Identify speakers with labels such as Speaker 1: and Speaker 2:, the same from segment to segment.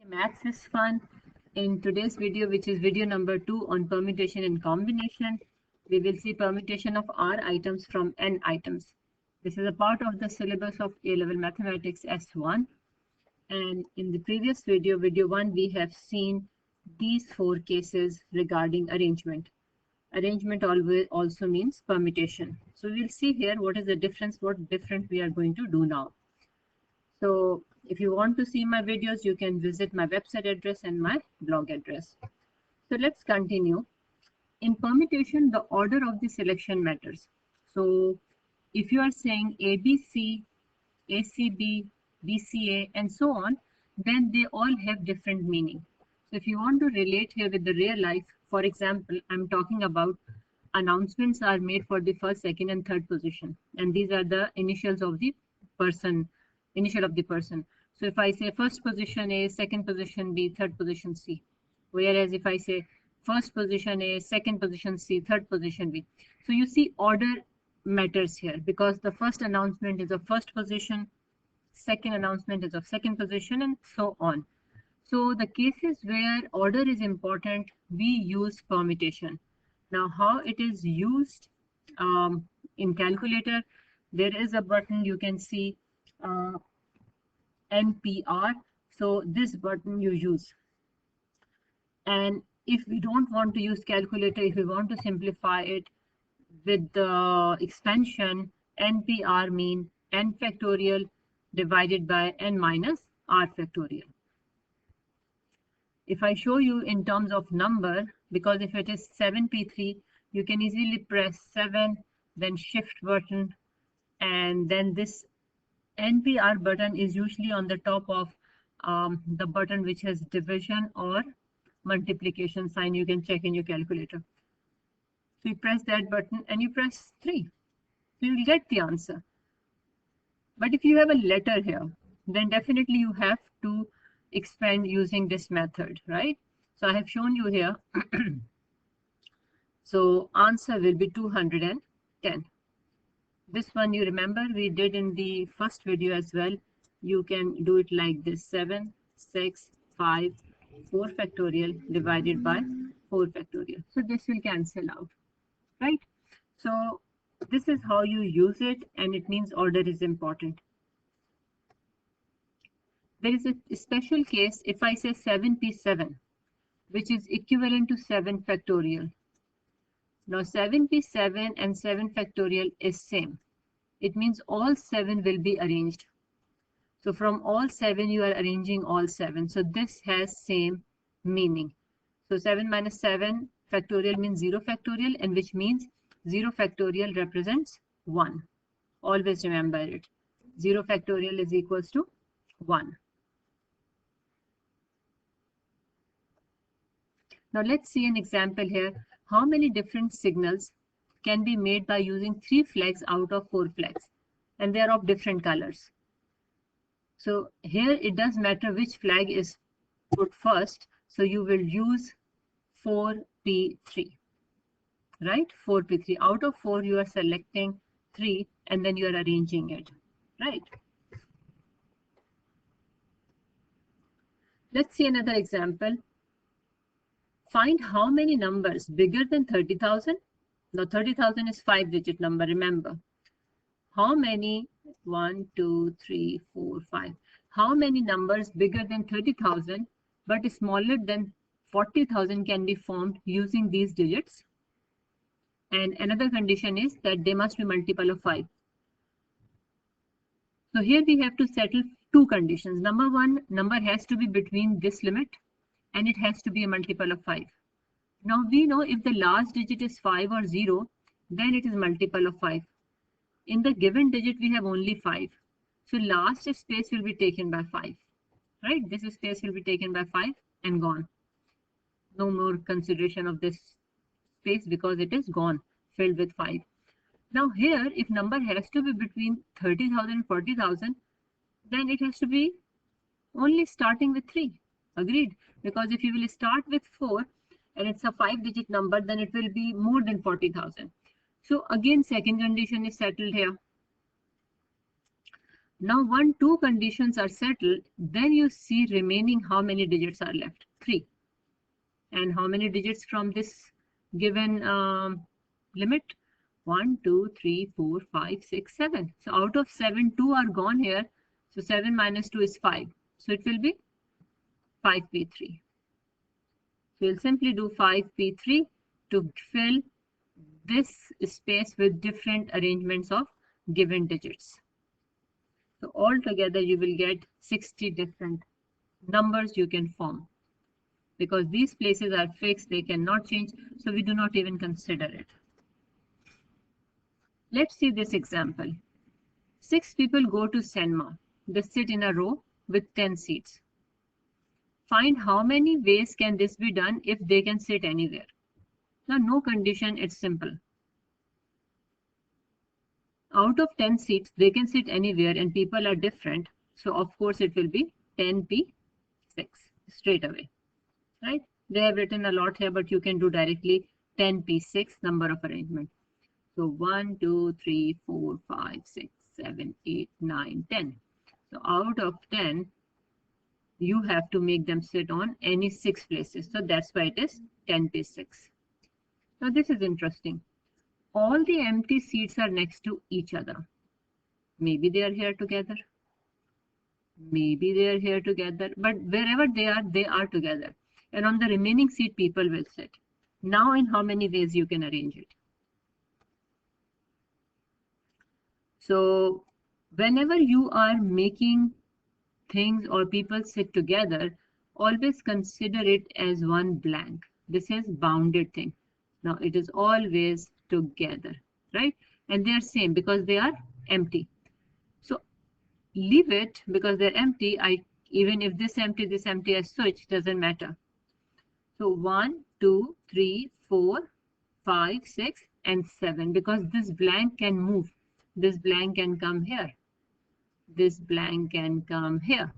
Speaker 1: Maths is fun. In today's video, which is video number 2 on permutation and combination, we will see permutation of R items from N items. This is a part of the syllabus of A-level mathematics S1. And in the previous video, video 1, we have seen these 4 cases regarding arrangement. Arrangement always also means permutation. So we'll see here what is the difference, what different we are going to do now. So if you want to see my videos, you can visit my website address and my blog address. So let's continue. In permutation, the order of the selection matters. So if you are saying ABC, ACB, BCA, and so on, then they all have different meaning. So if you want to relate here with the real life, for example, I'm talking about announcements are made for the first, second, and third position. And these are the initials of the person. So if I say first position A, second position B, third position C. Whereas if I say first position A, second position C, third position B. So you see order matters here because the first announcement is of first position, second announcement is of second position, and so on. So the cases where order is important, we use permutation. Now how it is used in calculator, there is a button you can see NPR. So this button you use. And if we don't want to use calculator, if we want to simplify it with the expansion, NPR mean n factorial divided by n minus r factorial. If I show you in terms of number, because if it is 7p3, you can easily press 7, then shift button, and then this NPR button is usually on the top of the button which has division or multiplication sign. You can check in your calculator. So you press that button and you press 3. So you'll get the answer. But if you have a letter here, then definitely you have to expand using this method, right? So I have shown you here. So answer will be 210. This one you remember we did in the first video as well. You can do it like this: 7, 6, 5, 4 factorial divided by 4 factorial. So this will cancel out, right? So this is how you use it, and it means order is important. There is a special case if I say 7p7, which is equivalent to 7 factorial. Now 7p7 and 7 factorial is same. It means all 7 will be arranged. So from all 7, you are arranging all 7. So this has same meaning. So 7 minus 7 factorial means 0 factorial, and which means 0 factorial represents 1. Always remember it. 0 factorial is equals to 1. Now let's see an example here. How many different signals can be made by using 3 flags out of 4 flags, and they are of different colors. So here it does matter which flag is put first. So you will use 4p3, right? 4p3 out of 4 you are selecting 3 and then you are arranging it, right? Let's see another example. Find how many numbers bigger than 30,000. Now 30,000 is 5-digit number, remember. How many? 1, 2, 3, 4, 5. How many numbers bigger than 30,000 but smaller than 40,000 can be formed using these digits? And another condition is that they must be multiple of 5. So here we have to settle 2 conditions. Number 1, number has to be between this limit and it has to be a multiple of 5. Now we know if the last digit is 5 or 0, then it is multiple of 5. In the given digit, we have only 5. So last space will be taken by 5, right? This space will be taken by 5 and gone. No more consideration of this space because it is gone, filled with 5. Now here, if number has to be between 30,000 and 40,000, then it has to be only starting with 3. Agreed? Because if you will start with 4 and it's a 5-digit number, then it will be more than 40,000. So again, second condition is settled here. Now, when two conditions are settled, then you see remaining how many digits are left? 3. And how many digits from this given limit? 1, 2, 3, 4, 5, 6, 7. So out of 7, 2 are gone here. So 7 minus 2 is 5. So it will be 5p3. So we'll simply do 5p3 to fill this space with different arrangements of given digits. So altogether you will get 60 different numbers you can form. Because these places are fixed, they cannot change, so we do not even consider it. Let's see this example. 6 people go to cinema. They sit in a row with 10 seats. Find how many ways can this be done if they can sit anywhere. Now, no condition, it's simple. Out of 10 seats, they can sit anywhere and people are different. So, of course, it will be 10p6 straight away, right? They have written a lot here, but you can do directly 10p6 number of arrangement. So 1, 2, 3, 4, 5, 6, 7, 8, 9, 10. So out of 10, you have to make them sit on any 6 places. So that's why it is 10p6. Now this is interesting. All the empty seats are next to each other. Maybe they are here together. Maybe they are here together. But wherever they are together. And on the remaining seat, people will sit. Now in how many ways you can arrange it? So whenever you are making things or people sit together, always consider it as one blank. This is bounded thing. Now it is always together, right? And they are same because they are empty. So leave it because they're empty. Even if this empty, I switch, doesn't matter. So 1, 2, 3, 4, 5, 6, and 7 because this blank can move. This blank can come here. This blank can come here.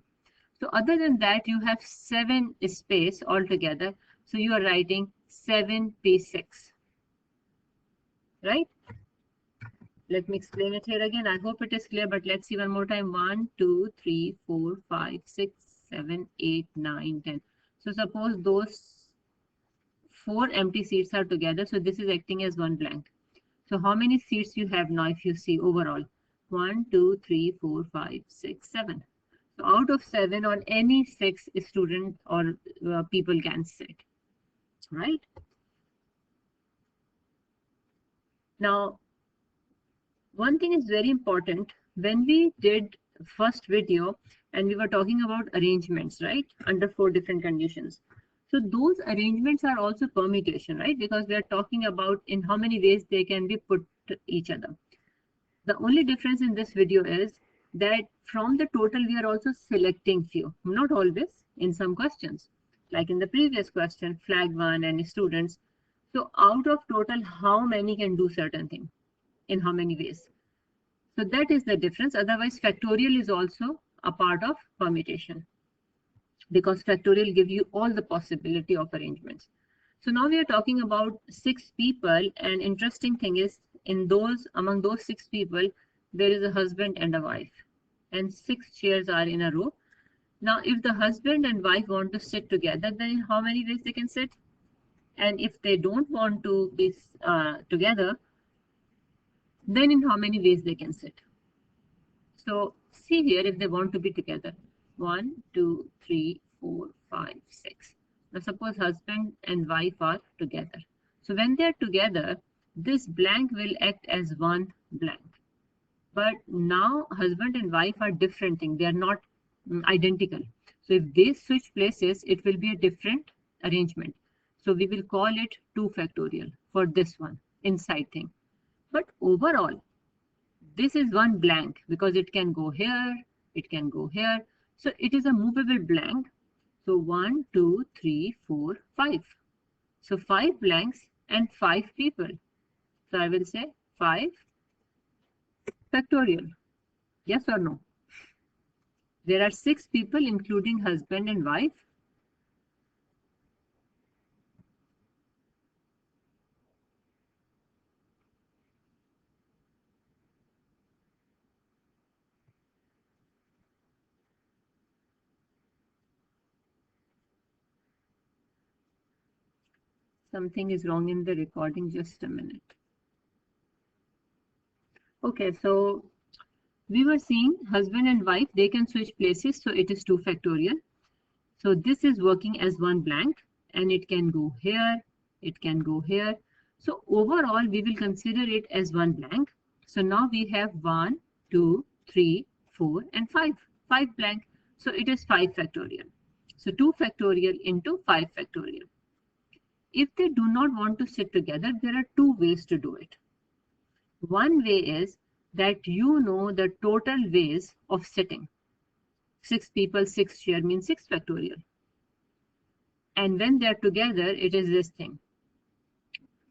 Speaker 1: So other than that, you have 7 space altogether. So you are writing 7p6, right? Let me explain it here again. I hope it is clear, but let's see one more time. 1, 2, 3, 4, 5, 6, 7, 8, 9, 10. So suppose those 4 empty seats are together. So this is acting as one blank. So how many seats you have now if you see overall? 1, 2, 3, 4, 5, 6, 7. So out of 7 on any 6 student or people can sit, right? Now, one thing is very important. When we did first video and we were talking about arrangements, right? Under 4 different conditions. So those arrangements are also permutation, right? Because we are talking about in how many ways they can be put to each other. The only difference in this video is that from the total, we are also selecting few, not always in some questions, like in the previous question, flag 1 and students. So out of total, how many can do certain thing in how many ways? So that is the difference. Otherwise, factorial is also a part of permutation because factorial give you all the possibility of arrangements. So now we are talking about 6 people, and interesting thing is among those 6 people, there is a husband and a wife, and 6 chairs are in a row. Now, if the husband and wife want to sit together, then in how many ways they can sit? And if they don't want to be together, then in how many ways they can sit? So see here if they want to be together. 1, 2, 3, 4, 5, 6. Now suppose husband and wife are together. So when they are together, this blank will act as one blank. But now husband and wife are different things. They are not identical. So if they switch places, it will be a different arrangement. So we will call it 2 factorial for this one inside thing. But overall, this is one blank because it can go here, it can go here. So it is a movable blank. So 1, 2, 3, 4, 5. So 5 blanks and 5 people. So I will say 5 factorial. Yes or no? There are 6 people including husband and wife. Something is wrong in the recording. Just a minute. Okay, so we were seeing husband and wife, they can switch places, so it is 2 factorial. So this is working as one blank, and it can go here, it can go here. So overall, we will consider it as one blank. So now we have 1, 2, 3, 4, and 5. 5 blank. So it is 5 factorial. So 2 factorial into 5 factorial. If they do not want to sit together, there are 2 ways to do it. One way is that you know the total ways of sitting. 6 people, 6 chair means 6 factorial. And when they're together, it is this thing.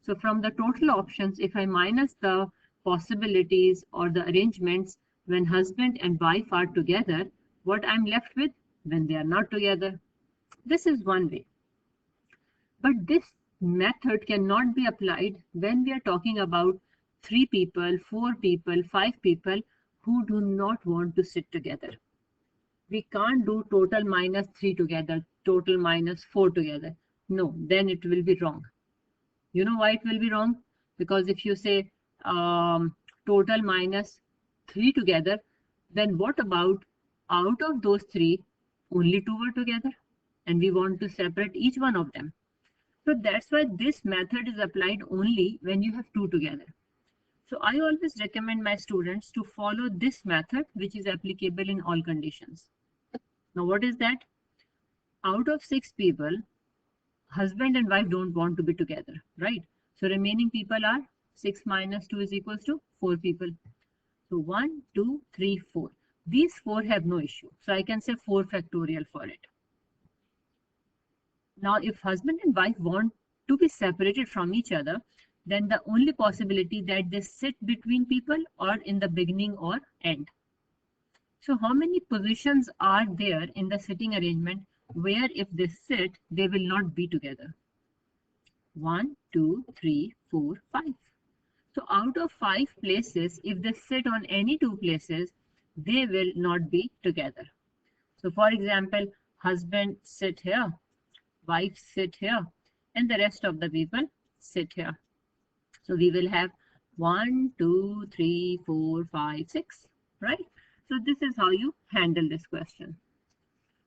Speaker 1: So from the total options, if I minus the possibilities or the arrangements when husband and wife are together, what I'm left with when they are not together. This is one way. But this method cannot be applied when we are talking about 3 people, 4 people, 5 people who do not want to sit together. We can't do total minus 3 together, total minus 4 together. No, then it will be wrong. You know why it will be wrong? Because if you say total minus 3 together, then what about out of those 3, only 2 were together? And we want to separate each one of them. So that's why this method is applied only when you have 2 together. So I always recommend my students to follow this method, which is applicable in all conditions. Now, what is that? Out of 6 people, husband and wife don't want to be together, right? So remaining people are 6 minus 2 is equals to 4 people. So 1, 2, 3, 4. These 4 have no issue. So I can say 4 factorial for it. Now, if husband and wife want to be separated from each other, then the only possibility that they sit between people or in the beginning or end. So how many positions are there in the sitting arrangement where if they sit, they will not be together? 1, 2, 3, 4, 5. So out of 5 places, if they sit on any 2 places, they will not be together. So for example, husband sit here, wife sit here, and the rest of the people sit here. So we will have 1, 2, 3, 4, 5, 6, right? So this is how you handle this question.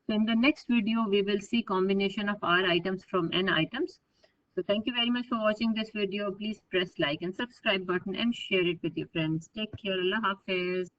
Speaker 1: So in the next video, we will see combination of R items from N items. So thank you very much for watching this video. Please press like and subscribe button and share it with your friends. Take care. Allah Hafiz.